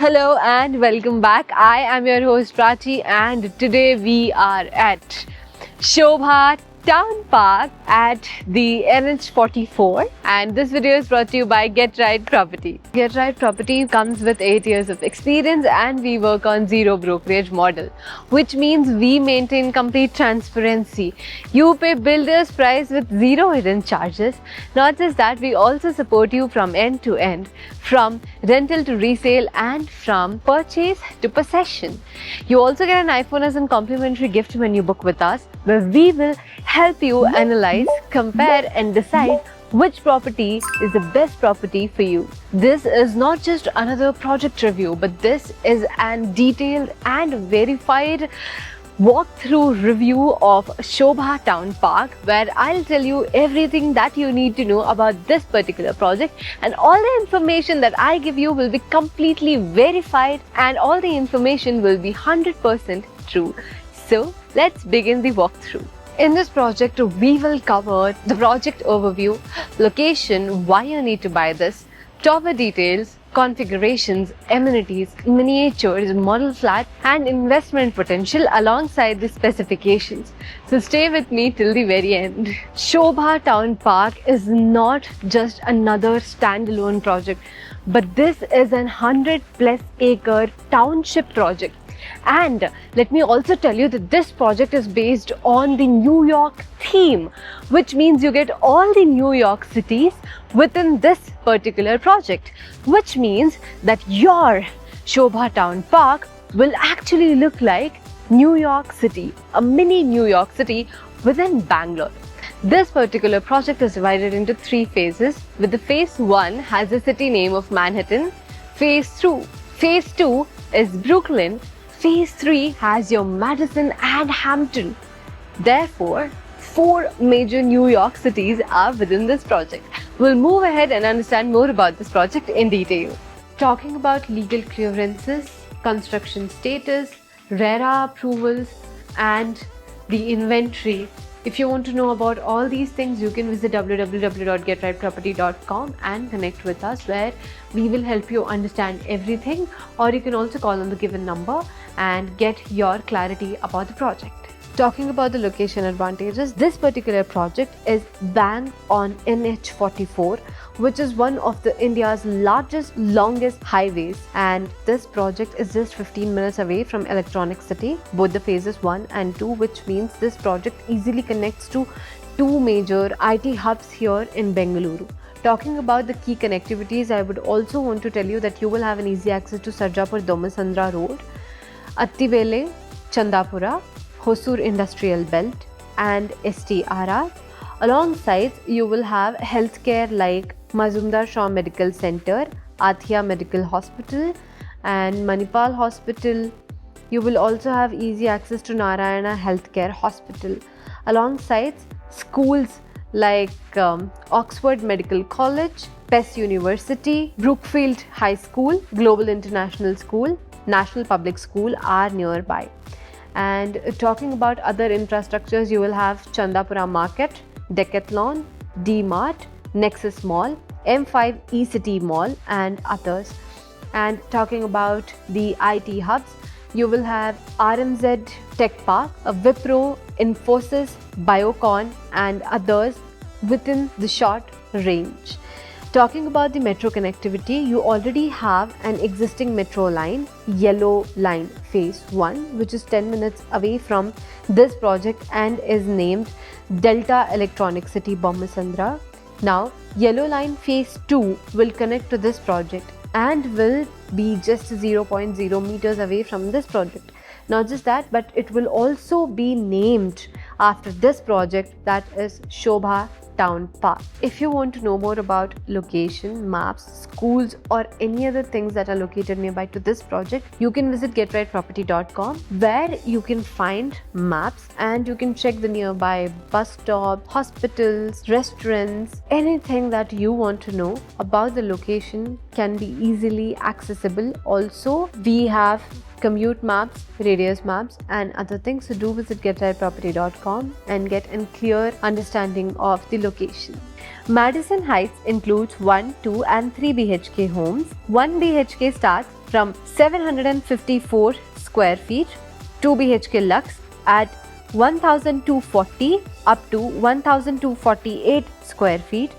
Hello and welcome back. I am your host Prachi and today we are at Sobha Townpark at the NH44 and this video is brought to you by Get Right Property. Get Right Property comes with 8 years of experience and we work on zero brokerage model, which means we maintain complete transparency. You pay builder's price with zero hidden charges. Not just that, we also support you from end to end, from rental to resale and from purchase to possession. You also get an iPhone as a complimentary gift when you book with us, where we will help you analyze, compare and decide which property is the best property for you. This is not just another project review, but this is a detailed and verified walkthrough review of Sobha Townpark, where I'll tell you everything that you need to know about this particular project, and all the information that I give you will be completely verified and all the information will be 100% true. So let's begin the walkthrough. In this project, we will cover the project overview, location, why you need to buy this, tower details, configurations, amenities, miniatures, model flat and investment potential alongside the specifications. So stay with me till the very end. Sobha Townpark is not just another standalone project, but this is an 100+ acre township project. And let me also tell you that this project is based on the New York theme, which means you get all the New York cities within this particular project, which means that your Sobha Townpark will actually look like New York City, a mini New York City within Bangalore. This particular project is divided into 3 phases, with the phase 1 has the city name of Manhattan, phase 2 is Brooklyn, phase 3 has your Madison and Hampton. Therefore, 4 major New York cities are within this project. We'll move ahead and understand more about this project in detail. Talking about legal clearances, construction status, RERA approvals and the inventory. If you want to know about all these things, you can visit www.getrightproperty.com and connect with us, where we will help you understand everything, or you can also call on the given number and get your clarity about the project. Talking about the location advantages, this particular project is bang on NH44, which is one of the India's longest highways, and this project is just 15 minutes away from Electronic City, both the phases 1 and 2, which means this project easily connects to 2 major IT hubs here in Bengaluru. Talking about the key connectivities, I would also want to tell you that you will have an easy access to Sarjapur Bommasandra Road, Attibele, Chandapura, Hosur Industrial Belt and STRR. Alongside, you will have healthcare like Mazumdar Shaw Medical Center, Athia Medical Hospital and Manipal Hospital. You will also have easy access to Narayana Healthcare Hospital. Alongside, schools like Oxford Medical College, PES University, Brookfield High School, Global International School, National Public School are nearby. And talking about other infrastructures, you will have Chandapura Market, Decathlon, D-Mart, Nexus Mall, M5 E-City Mall and others. And talking about the IT hubs, you will have RMZ Tech Park, Wipro, Infosys, Biocon and others within the short range. Talking about the metro connectivity, you already have an existing metro line, Yellow Line Phase 1, which is 10 minutes away from this project and is named Delta Electronic City Bommasandra. Now, Yellow Line Phase 2 will connect to this project and will be just 0.0 meters away from this project. Not just that, but it will also be named after this project, that is Sobha Townpark. If you want to know more about location, maps, schools or any other things that are located nearby to this project, you can visit getrightproperty.com, where you can find maps and you can check the nearby bus stop, hospitals, restaurants. Anything that you want to know about the location can be easily accessible. Also, we have commute maps, radius maps and other things. So do visit getrightproperty.com and get a clear understanding of the location. Madison Heights includes 1, 2 and 3 BHK homes. 1 BHK starts from 754 square feet, 2 BHK Lux at 1240 up to 1248 square feet,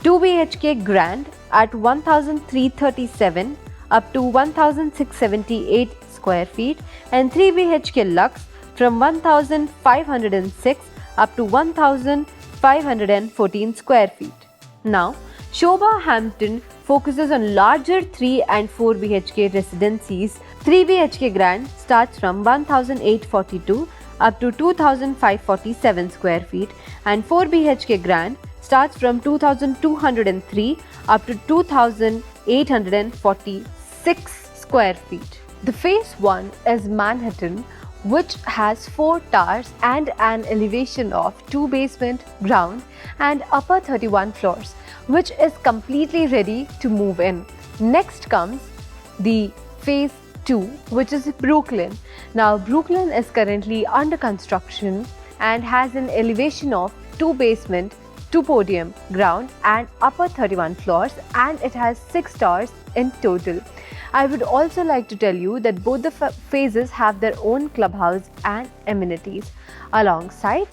2 BHK Grand at 1337 up to 1678 square feet, and 3 BHK Lux from 1506 up to 1514 square feet. Now, Sobha Hampton focuses on larger 3 and 4 BHK residencies. 3 BHK Grand starts from 1842 up to 2547 square feet, and 4 BHK Grand starts from 2203 up to 2846 square feet. The phase 1 is Manhattan, which has 4 towers and an elevation of 2 basement, ground and upper 31 floors, which is completely ready to move in. Next comes the phase 2, which is Brooklyn. Now Brooklyn is currently under construction and has an elevation of 2 basement, 2 podium, ground and upper 31 floors, and it has 6 towers in total. I would also like to tell you that both the phases have their own clubhouse and amenities. Alongside,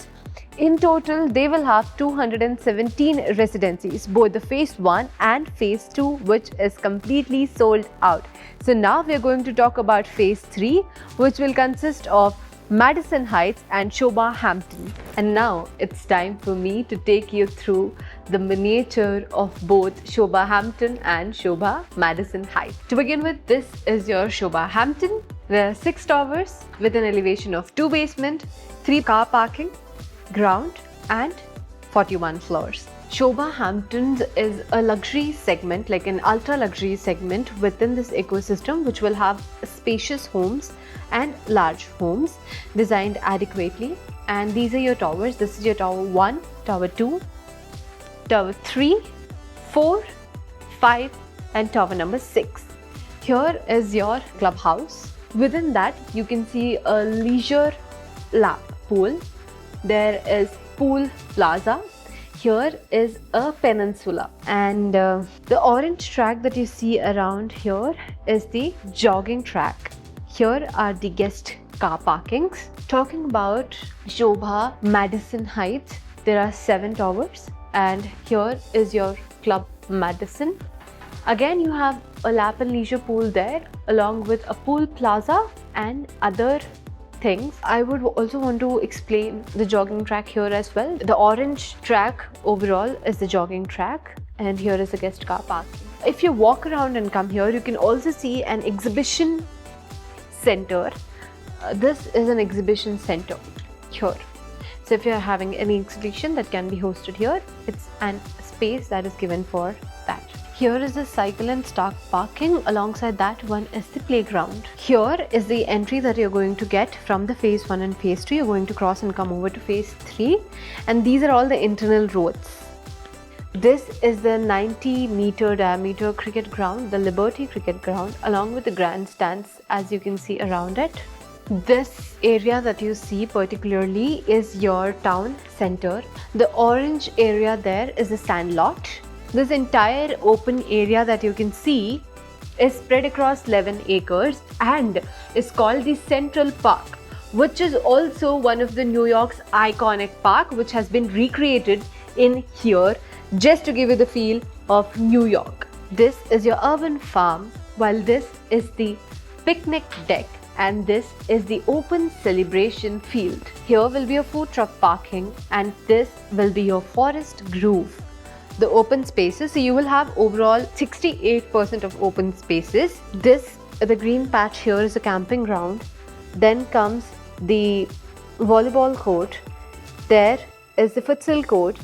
in total, they will have 217 residencies, both the phase 1 and phase 2, which is completely sold out. So now we are going to talk about phase 3, which will consist of Madison Heights and Sobha Hampton. And now it's time for me to take you through the miniature of both Sobha Hampton and Sobha Madison Heights. To begin with, this is your Sobha Hampton. There are 6 towers with an elevation of 2 basement, 3 car parking, ground and 41 floors. Sobha Hamptons is a luxury segment, like an ultra luxury segment within this ecosystem, which will have spacious homes and large homes designed adequately. And these are your towers. This is your tower 1, tower 2, tower 3, 4, 5 and tower number 6. Here is your clubhouse. Within that you can see a leisure lap pool. There is pool plaza. Here is a peninsula, and the orange track that you see around here is the jogging track. Here are the guest car parkings. Talking about Sobha Madison Heights, there are 7 towers, and here is your Club Madison. Again, you have a lap and leisure pool there, along with a pool plaza and other things. I would also want to explain the jogging track here as well. The orange track overall is the jogging track, and here is the guest car parking. If you walk around and come here, you can also see an exhibition center. This is an exhibition center here. So if you're having any exhibition that can be hosted here, it's an space that is given for that. Here is the cycle and stock parking. Alongside that one is the playground. Here is the entry that you're going to get from the phase 1 and phase 2. You're going to cross and come over to phase 3, and these are all the internal roads. This is the 90-meter diameter cricket ground, the Liberty cricket ground, along with the grandstands as you can see around it. This area that you see particularly is your town center. The orange area there is the sand lot. This entire open area that you can see is spread across 11 acres and is called the Central Park, which is also one of the New York's iconic park, which has been recreated in here just to give you the feel of New York. This is your urban farm, while this is the picnic deck, and this is the open celebration field. Here will be a food truck parking, and this will be your forest grove. The open spaces, so you will have overall 68% of open spaces. The green patch here is a camping ground. Then comes the volleyball court. There is the futsal court,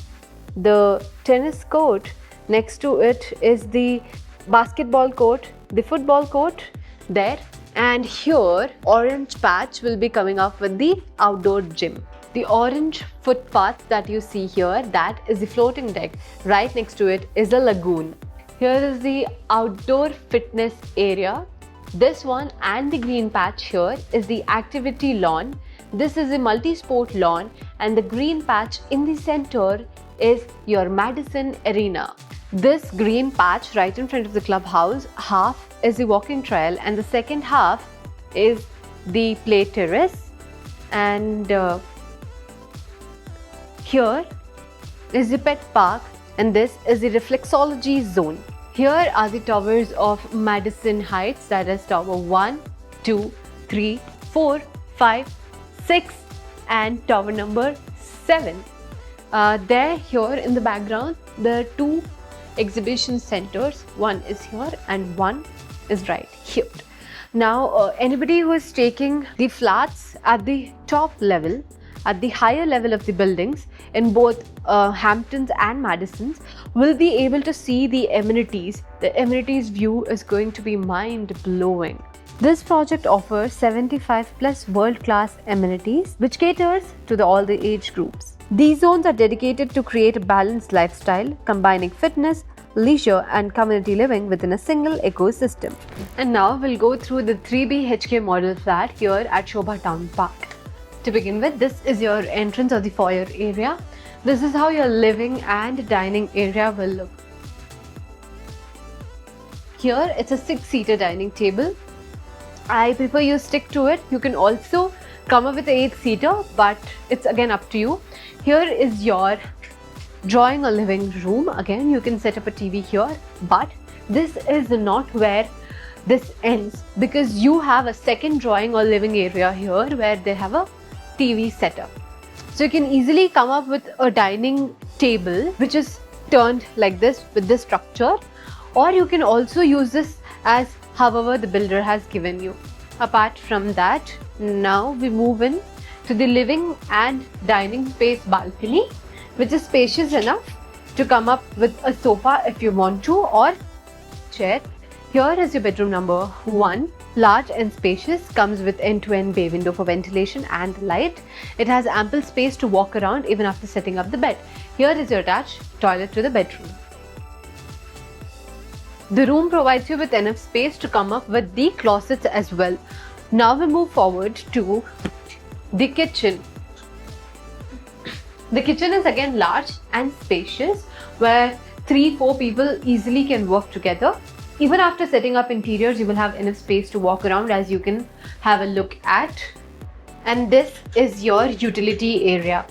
the tennis court. Next to it is the basketball court, the football court there. And here, orange patch will be coming up with the outdoor gym. The orange footpath that you see here, that is the floating deck. Right next to it is a lagoon. Here is the outdoor fitness area. This one and the green patch here is the activity lawn. This is a multi-sport lawn, and the green patch in the center is your Madison Arena. This green patch right in front of the clubhouse, half is the walking trail and the second half is the play terrace, and here is the pet park, and this is the reflexology zone. Here are the towers of Madison Heights, that is tower 1, 2, 3, 4, 5, 6 and tower number 7. There here in the background, there are 2 exhibition centers. One is here and one is right here. Now anybody who is taking the flats at the top level, at the higher level of the buildings in both Hamptons and Madisons, will be able to see the amenities. The amenities view is going to be mind-blowing. This project offers 75 plus world-class amenities which caters to all the age groups. These zones are dedicated to create a balanced lifestyle, combining fitness, leisure and community living within a single ecosystem. And now we'll go through the 3 BHK model flat here at Sobha Townpark. To begin with, this is your entrance or the foyer area. This is how your living and dining area will look. Here it's a 6-seater dining table. I prefer you stick to it. You can also come up with an 8-seater, but it's again up to you. Here is your drawing or living room. Again, you can set up a TV here, but this is not where this ends, because you have a second drawing or living area here where they have a TV setup. So you can easily come up with a dining table which is turned like this with this structure, or you can also use this as however the builder has given you. Apart from that, now we move in to the living and dining space balcony, which is spacious enough to come up with a sofa if you want to, or chair. Here is your bedroom number 1. Large and spacious, comes with end-to-end bay window for ventilation and light. It has ample space to walk around even after setting up the bed. Here is your attached toilet to the bedroom. The room provides you with enough space to come up with the closets as well. Now we move forward to the kitchen. The kitchen is again large and spacious, where 3-4 people easily can work together. Even after setting up interiors, you will have enough space to walk around, as you can have a look at. And this is your utility area.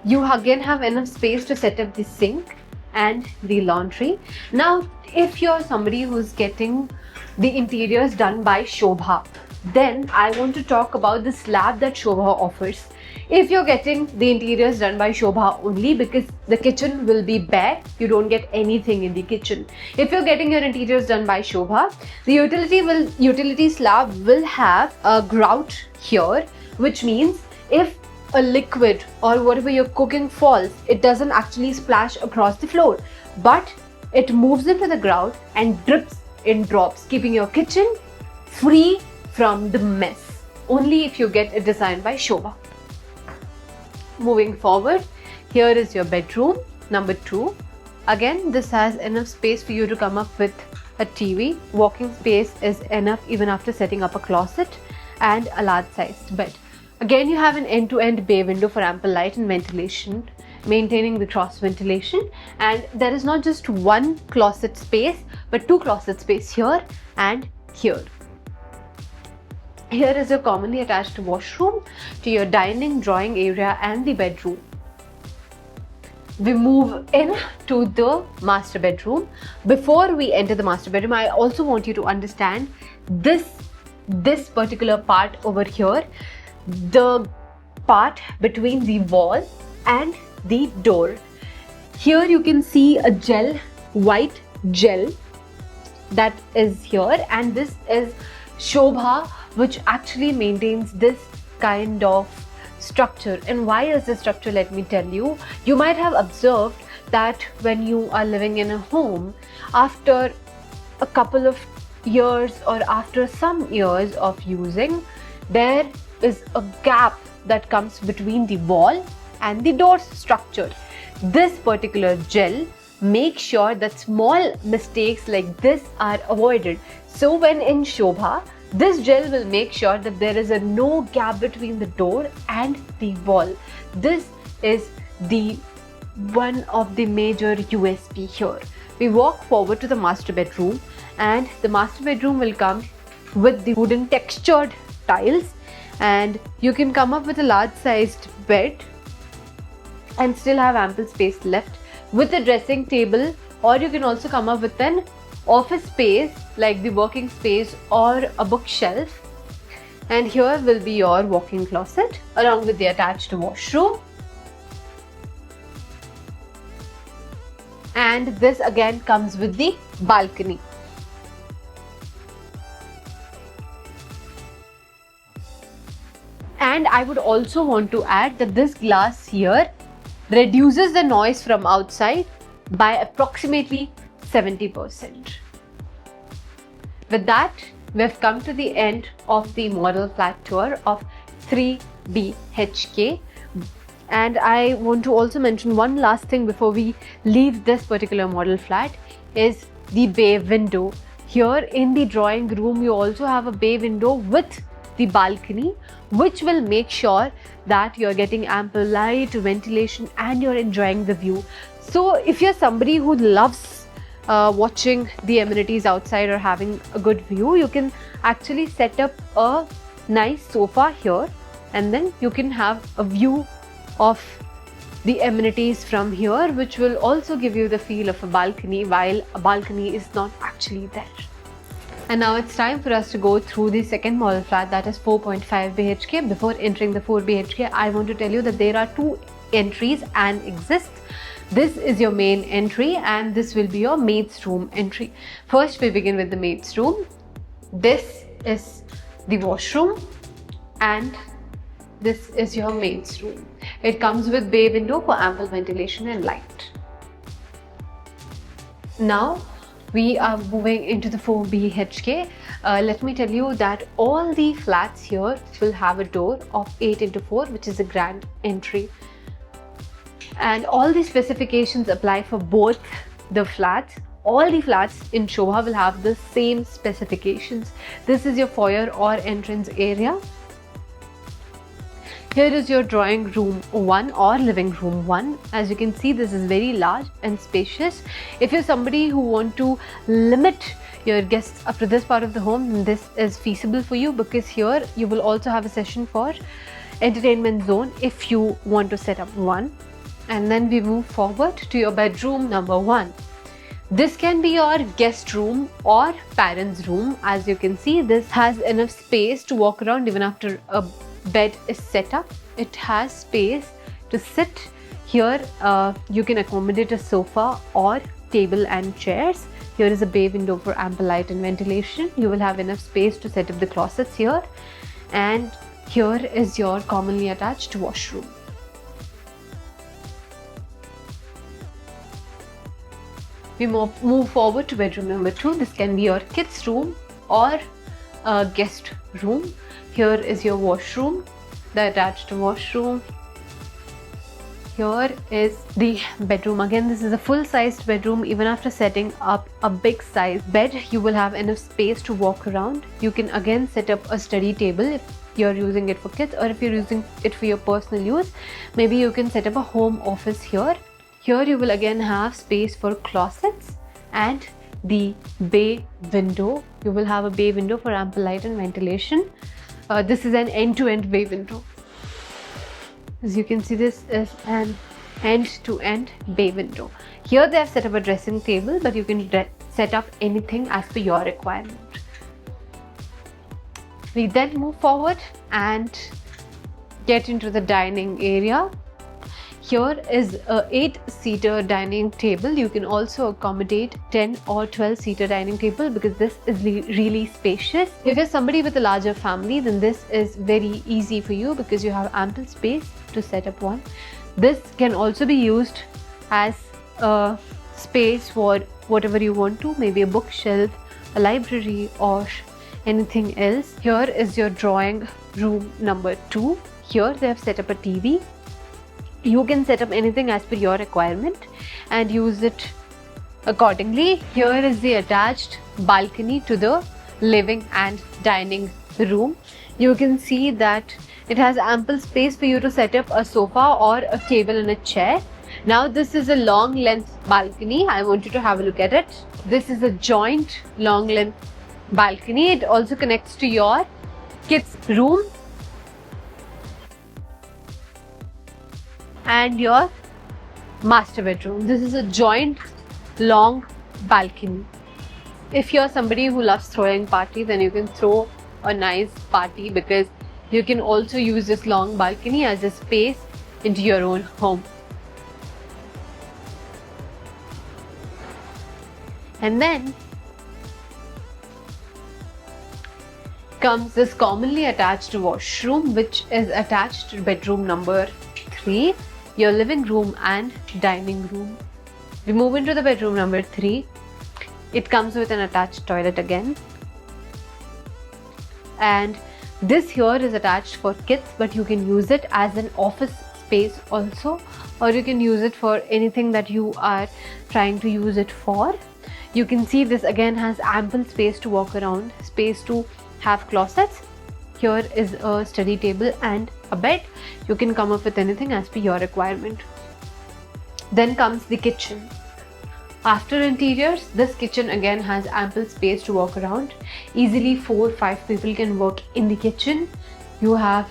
You again have enough space to set up the sink and the laundry. Now, if you're somebody who's getting the interiors done by Sobha, then I want to talk about the slab that Sobha offers. If you're getting the interiors done by Sobha only, because the kitchen will be bare, you don't get anything in the kitchen. If you're getting your interiors done by Sobha, the utility slab will have a grout here, which means if a liquid or whatever you're cooking falls, it doesn't actually splash across the floor, but it moves into the grout and drips in drops, keeping your kitchen free from the mess. Only if you get it designed by Sobha. Moving forward, here is your bedroom number 2. Again, this has enough space for you to come up with a TV. Walking space is enough even after setting up a closet and a large sized bed. Again, you have an end-to-end bay window for ample light and ventilation, maintaining the cross ventilation. And there is not just one closet space, but 2 closet space here and here. Here is your commonly attached washroom to your dining, drawing area and the bedroom. We move in to the master bedroom. Before we enter the master bedroom, I also want you to understand this particular part over here, the part between the wall and the door. Here you can see a white gel that is here, and this is Sobha, which actually maintains this kind of structure. And why is this structure? Let me tell you. You might have observed that when you are living in a home, after a couple of years or after some years of using, there is a gap that comes between the wall and the door structure. This particular gel makes sure that small mistakes like this are avoided. So when in Sobha, this gel will make sure that there is no gap between the door and the wall. This is the one of the major USP here. We walk forward to the master bedroom, and the master bedroom will come with the wooden textured tiles, and you can come up with a large sized bed and still have ample space left with a dressing table, or you can also come up with an office space like the working space or a bookshelf. And here will be your walk-in closet along with the attached washroom. And this again comes with the balcony. And I would also want to add that this glass here reduces the noise from outside by approximately 70%. With that, we have come to the end of the model flat tour of 3 BHK. And I want to also mention one last thing before we leave this particular model flat is the bay window. Here in the drawing room, you also have a bay window with the balcony, which will make sure that you're getting ample light, ventilation, and you're enjoying the view. So if you're somebody who loves watching the amenities outside or having a good view, you can actually set up a nice sofa here, and then you can have a view of the amenities from here, which will also give you the feel of a balcony, while a balcony is not actually there. And now it's time for us to go through the second model flat, that is 4.5 BHK. Before entering the 4 BHK, I want to tell you that there are 2 entries and exist. This is your main entry and this will be your maid's room entry. First, we begin with the maid's room. This is the washroom and this is your maid's room. It comes with bay window for ample ventilation and light. Now, we are moving into the 4 BHK. Let me tell you that all the flats here will have a door of 8x4, which is a grand entry. And all the specifications apply for both the flats. All the flats in Sobha will have the same specifications. This is your foyer or entrance area. Here is your drawing room 1 or living room 1. As you can see, this is very large and spacious. If you're somebody who want to limit your guests up to this part of the home, then this is feasible for you, because here you will also have a session for entertainment zone if you want to set up one. And then we move forward to your bedroom number 1. This can be your guest room or parents' room. As you can see, this has enough space to walk around even after a bed is set up. It has space to sit. Here you can accommodate a sofa or table and chairs. Here is a bay window for ample light and ventilation. You will have enough space to set up the closets here. And here is your commonly attached washroom. We move forward to bedroom number 2. This can be your kids' room or a guest room. Here is your washroom, the attached washroom. Here is the bedroom. Again, this is a full-sized bedroom. Even after setting up a big-sized bed, you will have enough space to walk around. You can again set up a study table if you're using it for kids, or if you're using it for your personal use, maybe you can set up a home office here. Here you will again have space for closets and the bay window. You will have a bay window for ample light and ventilation. This is an end-to-end bay window. As you can see, this is an end-to-end bay window. Here they have set up a dressing table, but you can set up anything as per your requirement. We then move forward and get into the dining area. Here is a 8-seater dining table. You can also accommodate 10 or 12-seater dining table, because this is really spacious. If you're somebody with a larger family, then this is very easy for you, because you have ample space to set up one. This can also be used as a space for whatever you want to, maybe a bookshelf, a library, or anything else. Here is your drawing room number 2. Here they have set up a TV. You can set up anything as per your requirement and use it accordingly. Here is the attached balcony to the living and dining room. You can see that it has ample space for you to set up a sofa or a table and a chair. Now this is a long length balcony. I want you to have a look at it. This is a joint long length balcony. It also connects to your kids' room and your master bedroom. This is a joint long balcony. If you're somebody who loves throwing parties, then you can throw a nice party, because you can also use this long balcony as a space into your own home. And then comes this commonly attached washroom, which is attached to bedroom number 3, your living room and dining room. We move into the bedroom number 3. It comes with an attached toilet again. And this here is attached for kids, but you can use it as an office space also, or you can use it for anything that you are trying to use it for. You can see this again has ample space to walk around, space to have closets. Here is a study table and a bed. You can come up with anything as per your requirement. Then comes the kitchen. After interiors, this kitchen again has ample space to walk around. Easily 4-5 people can work in the kitchen. You have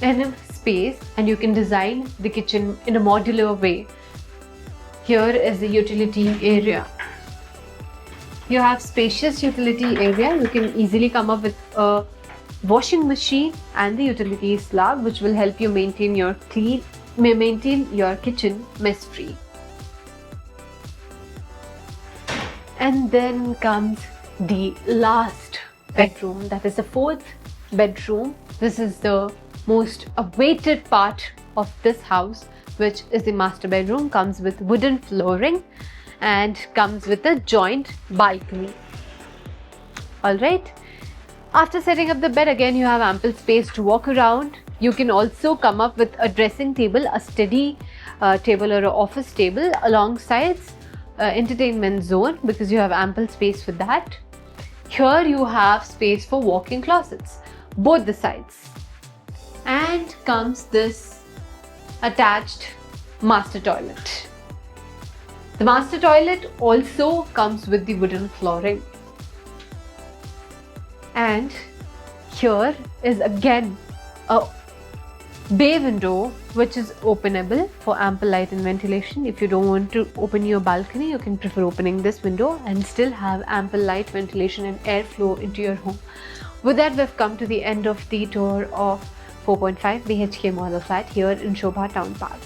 enough space and you can design the kitchen in a modular way. Here is the utility area. You have spacious utility area. You can easily come up with a washing machine and the utility slab, which will help you maintain your kitchen mess free. And then comes the last bedroom, that is the 4th bedroom. This is the most awaited part of this house, which is the master bedroom. Comes with wooden flooring and comes with a joint balcony. Alright, after setting up the bed, again you have ample space to walk around. You can also come up with a dressing table, a study table or an office table alongside entertainment zone, because you have ample space for that. Here you have space for walk-in closets, both the sides. And comes this attached master toilet. The master toilet also comes with the wooden flooring. And here is again a bay window, which is openable for ample light and ventilation. If you don't want to open your balcony, you can prefer opening this window and still have ample light, ventilation and airflow into your home. With that, we've come to the end of the tour of 4.5 BHK model flat here in Sobha Townpark.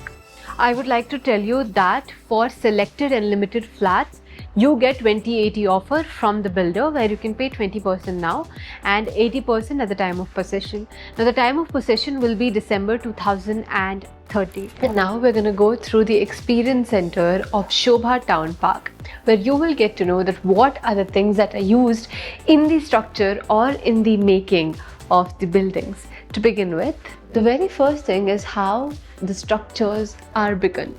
I would like to tell you that for selected and limited flats, you get 20/80 offer from the builder, where you can pay 20% now and 80% at the time of possession. Now the time of possession will be December 2030. And now we're going to go through the experience center of Sobha Townpark, where you will get to know that what are the things that are used in the structure or in the making of the buildings. To begin with, the very first thing is how the structures are begun.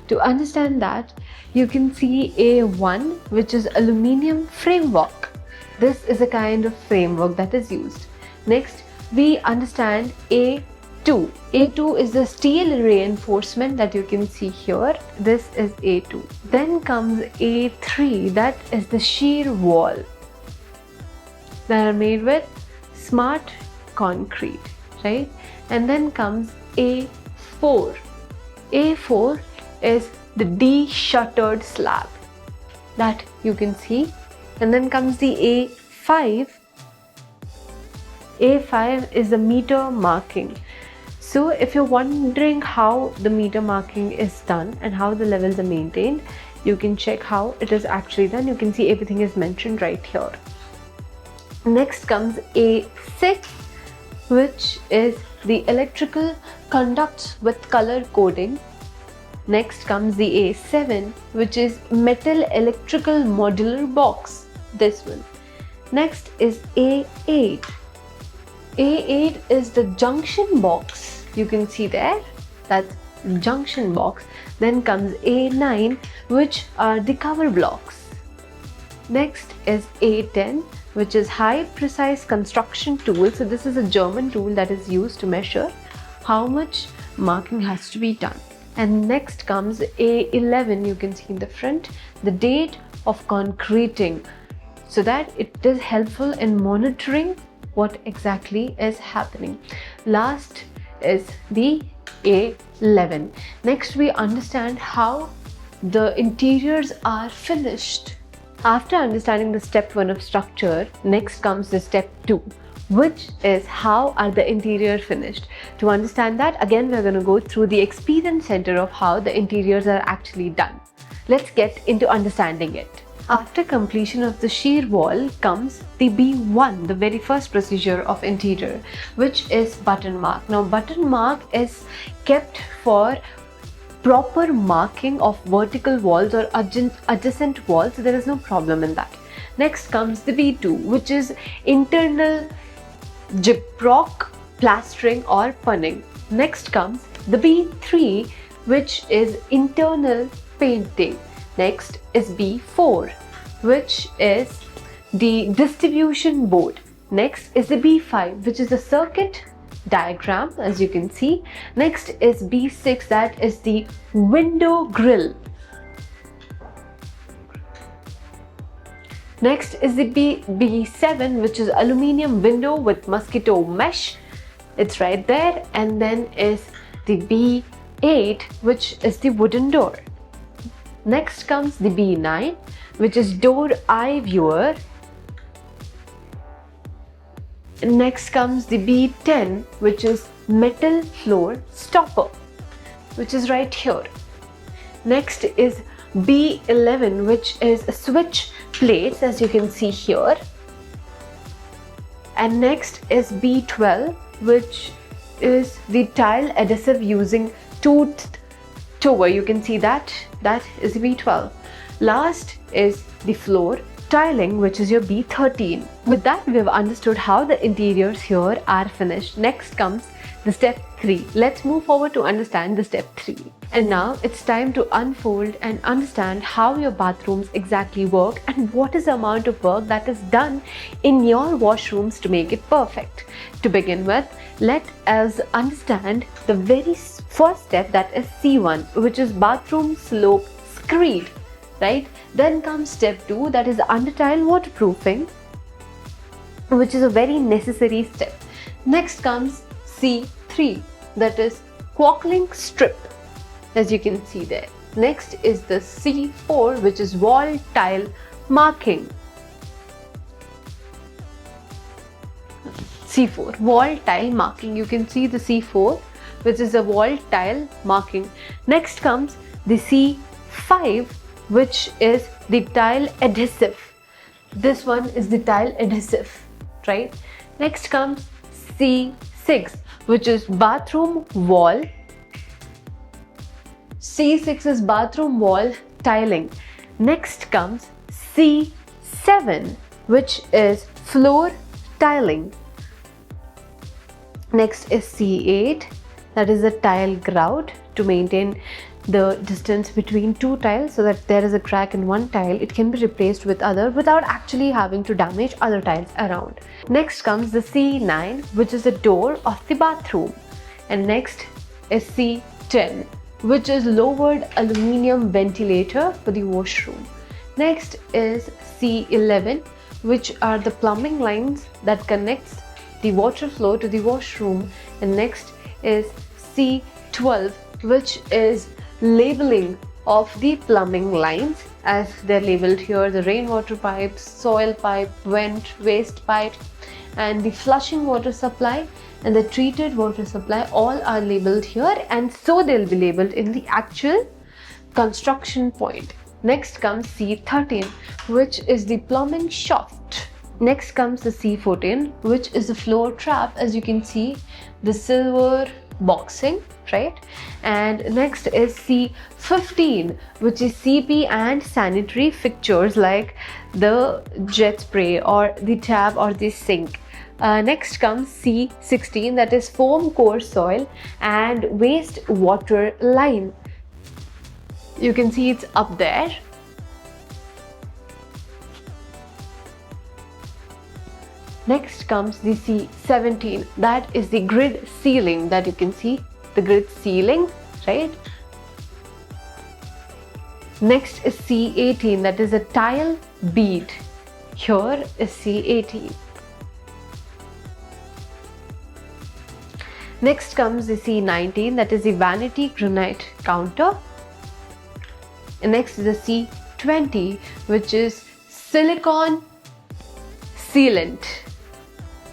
To understand that, you can see A1, which is aluminium framework. This is a kind of framework that is used. Next, we understand A2. A2 is the steel reinforcement that you can see here. This is A2. Then comes A3, that is the shear wall that are made with smart concrete, right? And then comes A4. A4 is the de-shuttered slab that you can see. And then comes the A5. A5 is the meter marking. So if you're wondering how the meter marking is done and how the levels are maintained, you can check how it is actually done. You can see everything is mentioned right here. Next comes A6, which is the electrical conducts with color coding. Next comes the A7, which is metal electrical modular box, this one. Next is A8. A8 is the junction box. You can see there, that's junction box. Then comes A9, which are the cover blocks. Next is A10, which is high precise construction tool. So this is a German tool that is used to measure how much marking has to be done. And next comes A11, you can see in the front, the date of concreting, so that it is helpful in monitoring what exactly is happening. Last is the A11. Next we understand how the interiors are finished. After understanding the step 1 of structure, next comes the step 2, which is how are the interior finished. To understand that, again we're going to go through the experience center of how the interiors are actually done. Let's get into understanding it. After completion of the shear wall comes the B1, the very first procedure of interior, which is button mark. Now button mark is kept for proper marking of vertical walls or adjacent walls, so there is no problem in that. Next comes the B2, which is internal gyprock plastering or punning. Next comes the B3, which is internal painting. Next is B4, which is the distribution board. Next is the B5, which is the circuit diagram, as you can see. Next is B6, that is the window grill. Next is the B7, which is aluminium window with mosquito mesh. It's right there. And then is the B8, which is the wooden door. Next comes the B9, which is door eye viewer. Next comes the B10, which is metal floor stopper, which is right here. Next is B11, which is switch plates, as you can see here. And next is B12, which is the tile adhesive using toothed tower. You can see that is B12. Last is the floor tiling, which is your B13. With that, we have understood how the interiors here are finished. Next comes the step 3. Let's move forward to understand the step 3. And now it's time to unfold and understand how your bathrooms exactly work and what is the amount of work that is done in your washrooms to make it perfect. To begin with, let us understand the very first step, that is C1, which is bathroom slope screed. Right? Then comes step 2, that is undertile waterproofing, which is a very necessary step. Next comes C3, that is caulking strip, as you can see there. Next is the C4, which is wall tile marking. C4, wall tile marking. You can see the C4, which is the wall tile marking. Next comes the C5, which is the tile adhesive. This one is the tile adhesive, right? Next comes C6, which is bathroom wall. C6 is bathroom wall tiling. Next comes C7, which is floor tiling. Next is C8, that is a tile grout to maintain the distance between two tiles, so that there is a crack in one tile, it can be replaced with other without actually having to damage other tiles around. Next comes the C9, which is the door of the bathroom. And next is C10, which is lowered aluminium ventilator for the washroom. Next is C11, which are the plumbing lines that connects the water flow to the washroom. And next is C12, which is labeling of the plumbing lines, as they're labeled here: the rainwater pipes, soil pipe, vent, waste pipe, and the flushing water supply and the treated water supply, all are labeled here, and so they'll be labeled in the actual construction point. Next comes C13, which is the plumbing shaft. Next comes the C14, which is the floor trap, as you can see, the silver boxing, right? And next is C15, which is CP and sanitary fixtures like the jet spray or the tap or the sink. Next comes C16, that is foam core soil and waste water line. You can see it's up there. Next comes the C17, that is the grid ceiling, that you can see the grid ceiling, right? Next is C18, that is a tile bead. Here is C18. Next comes the C19, that is the vanity granite counter. And next is the C20, which is silicone sealant.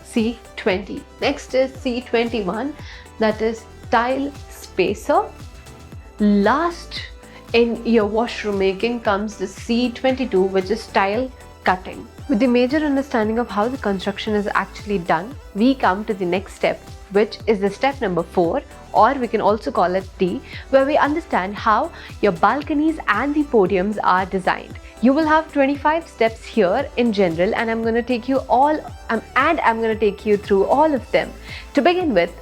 C20. Next is C21, that is tile spacer. Last in your washroom making comes the C22, which is tile cutting. With the major understanding of how the construction is actually done, we come to the next step, which is the step number 4, or we can also call it D, where we understand how your balconies and the podiums are designed. You will have 25 steps here in general, and I'm going to take you through all of them. To begin with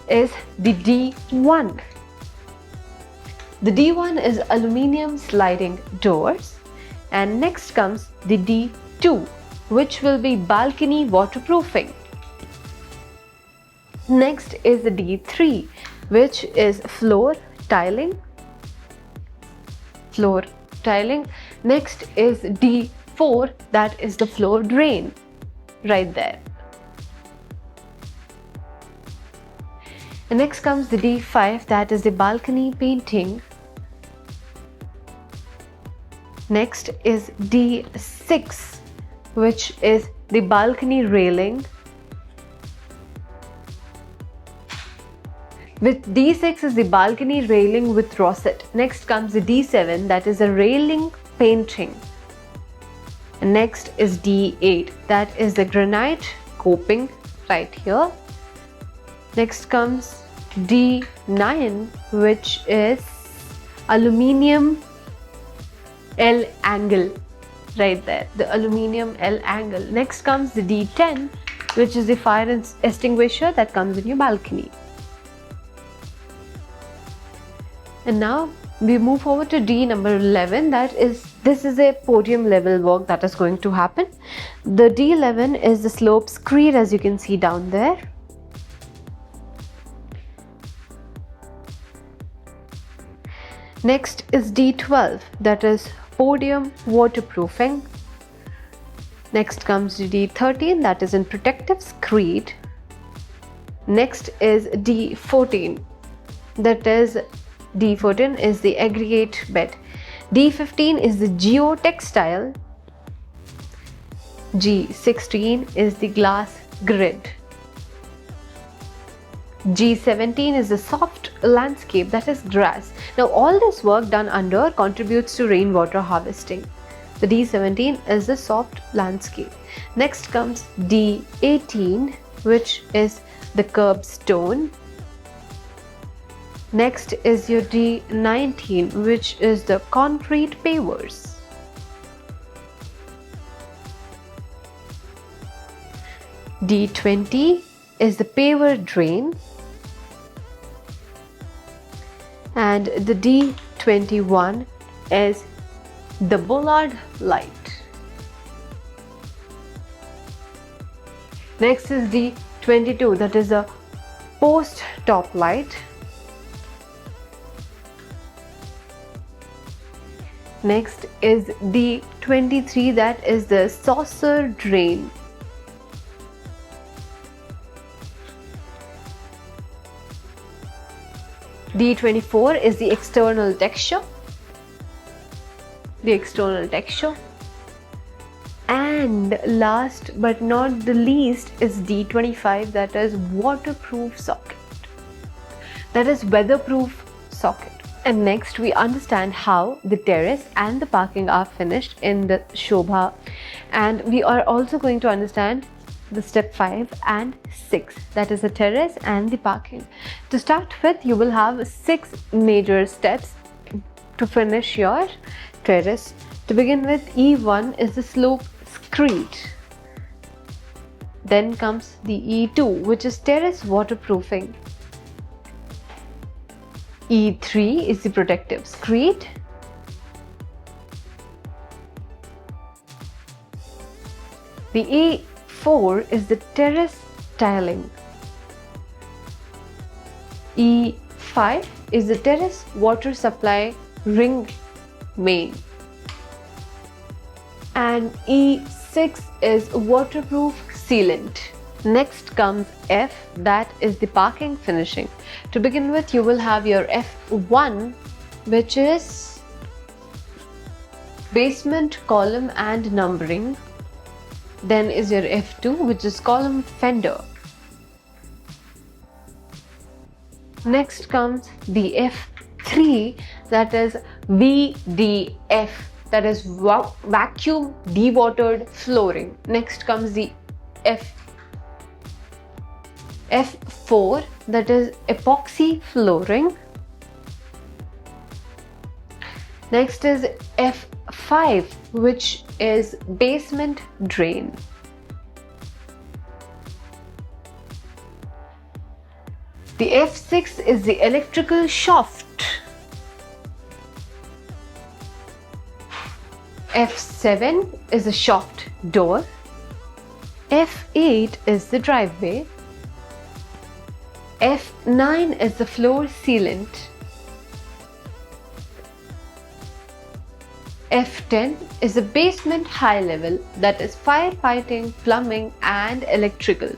is the D1. The D1 is aluminium sliding doors, and next comes the D2, which will be balcony waterproofing. Next is the D3, which is floor tiling. Next is D4, that is the floor drain, right there. And next comes the D5, that is the balcony painting. Next is D6, which is the balcony railing. With D6 is the balcony railing with rosette. Next comes the D7, that is a railing painting. And next is D8, that is the granite coping right here. Next comes D9, which is aluminium L angle, right there, the aluminium L angle. Next comes the D10, which is the fire extinguisher that comes in your balcony. And now we move forward to D number 11, this is a podium level work that is going to happen. The D11 is the slope screed, as you can see down there. Next is D12, that is podium waterproofing. Next comes D13, that is in protective screed. Next is D14, that is D14 is the aggregate bed. D15 is the geotextile. G16 is the glass grid. G17 is the soft landscape, that is grass. Now all this work done under contributes to rainwater harvesting. The D17 is the soft landscape. Next comes D18, which is the curbstone. Next is your D19, which is the concrete pavers. D20 is the paver drain. And the D21 is the bollard light. Next is D22, that is the post top light. Next is D23, that is the saucer drain. D24 is the external texture. And last but not the least is D25, that is waterproof socket. That is weatherproof socket. And next we understand how the terrace and the parking are finished in the Sobha, and we are also going to understand the step 5 and 6, that is the terrace and the parking. To start with, you will have 6 major steps to finish your terrace. To begin with, E1 is the slope screed. Then comes the E2, which is terrace waterproofing. E3 is the protective screed. The E4 is the terrace tiling. E5 is the terrace water supply ring main. And E6 is waterproof sealant. Next comes F, that is the parking finishing. To begin with, you will have your F1, which is basement column and numbering. Then is your F2, which is column fender. Next comes the F3, that is VDF, that is vacuum dewatered flooring. Next comes the F4, that is epoxy flooring. Next is F5, which is basement drain. The F6 is the electrical shaft. F7 is the shaft door. F8 is the driveway. F9 is the floor sealant. F10 is the basement high level, that is firefighting, plumbing and electrical.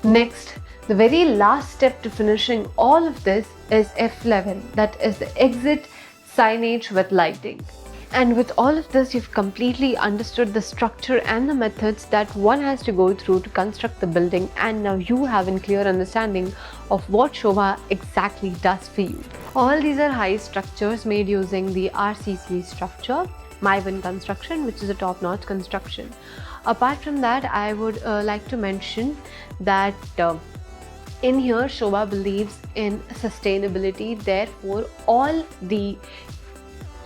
Next, the very last step to finishing all of this is F11, that is the exit signage with lighting. And with all of this, you've completely understood the structure and the methods that one has to go through to construct the building, and now you have a clear understanding of what Sobha exactly does for you. All these are high structures made using the RCC structure, My1 construction, which is a top-notch construction. Apart from that, I would like to mention that in here Sobha believes in sustainability. Therefore, all the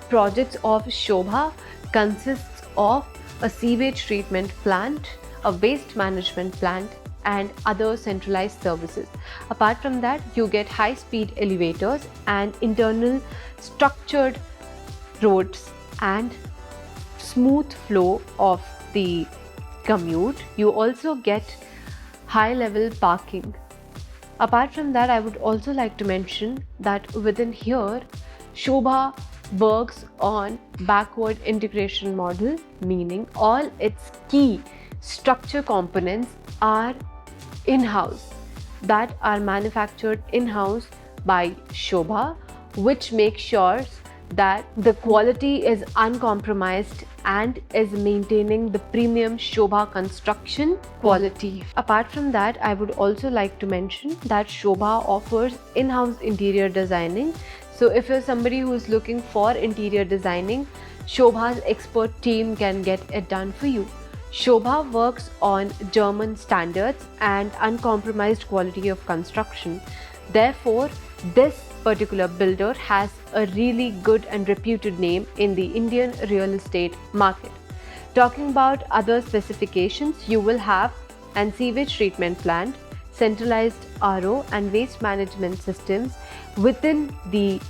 projects of Sobha consists of a sewage treatment plant, a waste management plant and other centralized services. Apart from that, you get high-speed elevators and internal structured roads and smooth flow of the commute. You also get high-level parking. Apart from that, I would also like to mention that within here, Sobha works on backward integration model, meaning all its key structure components are in-house, that are manufactured in-house by Sobha, which makes sure that the quality is uncompromised and is maintaining the premium Sobha construction quality. Apart from that, I would also like to mention that Sobha offers in-house interior designing. So if you're somebody who is looking for interior designing, Sobha's expert team can get it done for you. Sobha works on German standards and uncompromised quality of construction. Therefore, this particular builder has a really good and reputed name in the Indian real estate market. Talking about other specifications, you will have an sewage treatment plant, centralized RO and waste management systems within the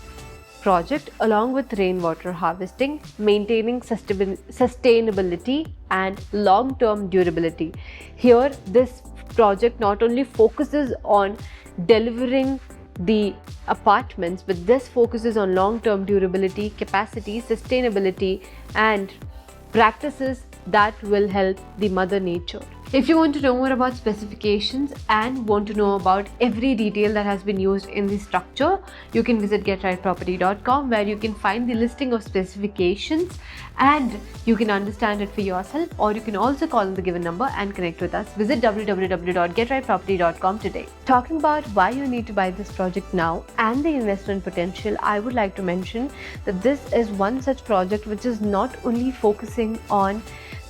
project, along with rainwater harvesting, maintaining sustainability and long-term durability. Here, this project not only focuses on delivering the apartments, but this focuses on long-term durability, capacity, sustainability and practices that will help the mother nature. If you want to know more about specifications and want to know about every detail that has been used in the structure, you can visit getrightproperty.com, where you can find the listing of specifications and you can understand it for yourself, or you can also call on the given number and connect with us. Visit www.getrightproperty.com today. Talking about why you need to buy this project now and the investment potential, I would like to mention that this is one such project which is not only focusing on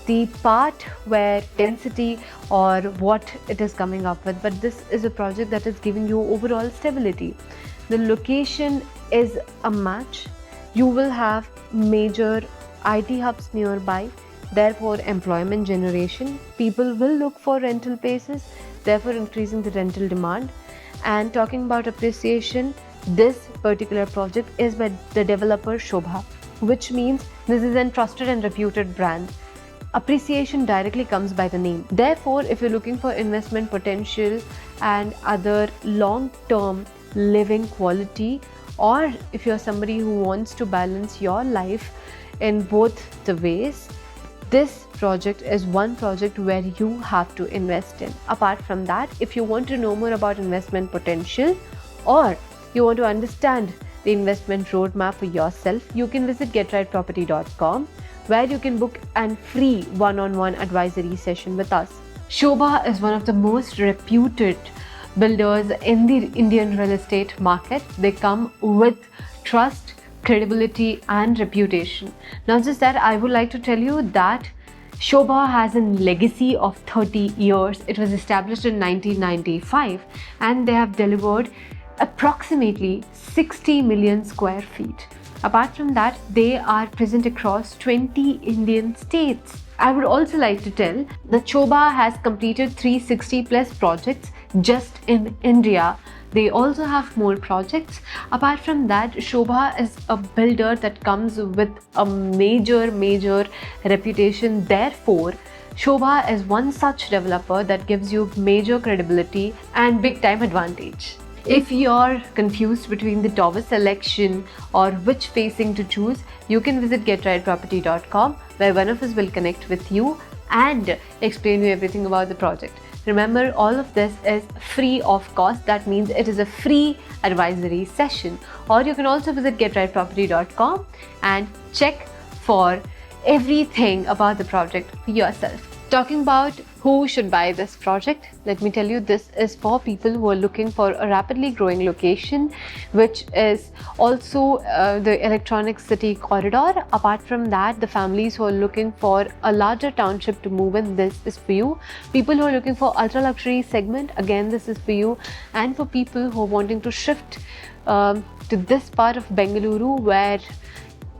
the part where density or what it is coming up with, but this is a project that is giving you overall stability. The location is a match. You will have major IT hubs nearby, therefore employment generation. People will look for rental places, therefore increasing the rental demand. And talking about appreciation, this particular project is by the developer Sobha, which means this is a trusted and reputed brand. Appreciation directly comes by the name. Therefore, if you're looking for investment potential and other long-term living quality or if you're somebody who wants to balance your life in both the ways, this project is one project where you have to invest in. Apart from that, if you want to know more about investment potential or you want to understand the investment roadmap for yourself, you can visit getrightproperty.com, where you can book a free one-on-one advisory session with us. Sobha is one of the most reputed builders in the Indian real estate market. They come with trust, credibility and reputation. Not just that, I would like to tell you that Sobha has a legacy of 30 years. It was established in 1995 and they have delivered approximately 60 million square feet. Apart from that, they are present across 20 Indian states. I would also like to tell that Sobha has completed 360 plus projects just in India. They also have more projects. Apart from that, Sobha is a builder that comes with a major reputation. Therefore, Sobha is one such developer that gives you major credibility and big time advantage. If you're confused between the tower selection or which facing to choose, you can visit getrightproperty.com, where one of us will connect with you and explain you everything about the project. Remember, all of this is free of cost. That means it is a free advisory session. Or you can also visit getrightproperty.com and check for everything about the project for yourself. Talking about who should buy this project, let me tell you, this is for people who are looking for a rapidly growing location, which is also the electronic city corridor. Apart from that, the families who are looking for a larger township to move in, this is for you. People who are looking for ultra luxury segment, again, this is for you. And for people who are wanting to shift to this part of Bengaluru where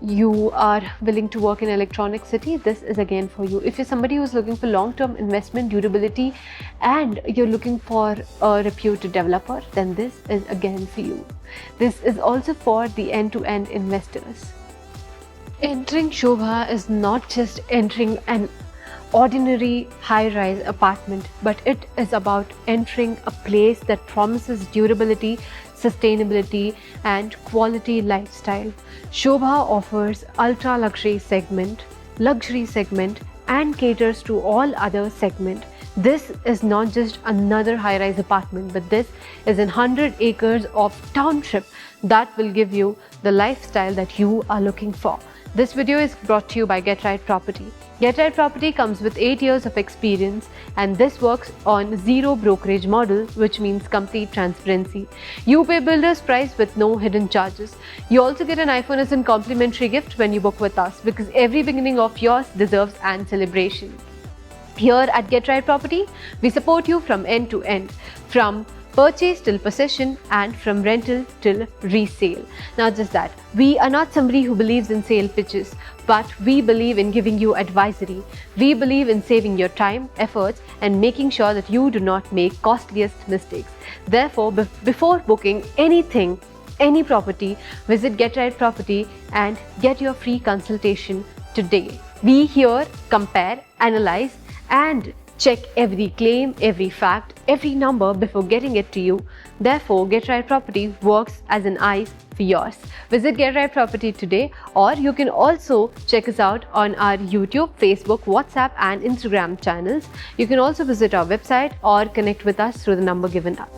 you are willing to work in electronic city, this is again for you. If you're somebody who's looking for long-term investment, durability, and you're looking for a reputed developer, then this is again for you. This is also for the end-to-end investors. Entering Sobha is not just entering an ordinary high-rise apartment, but it is about entering a place that promises durability, sustainability and quality lifestyle. Sobha offers ultra luxury segment, luxury segment and caters to all other segment. This is not just another high-rise apartment, but this is 100 acres of township that will give you the lifestyle that you are looking for. This video is brought to you by Get Right Property. Get Right Property comes with 8 years of experience, and this works on zero brokerage model, which means complete transparency. You pay builder's price with no hidden charges. You also get an iPhone as a complimentary gift when you book with us, because every beginning of yours deserves an celebration. Here at Get Right Property, we support you from end to end, from purchase till possession and from rental till resale. Not just that, we are not somebody who believes in sale pitches, but we believe in giving you advisory. We believe in saving your time, efforts and making sure that you do not make costliest mistakes. Therefore, before booking anything, any property, visit Get Right Property and get your free consultation today. We here compare, analyze and check every claim, every fact, every number before getting it to you. Therefore, Get Right Property works as an eyes for yours. Visit Get Right Property today, or you can also check us out on our YouTube, Facebook, WhatsApp and Instagram channels. You can also visit our website or connect with us through the number given up.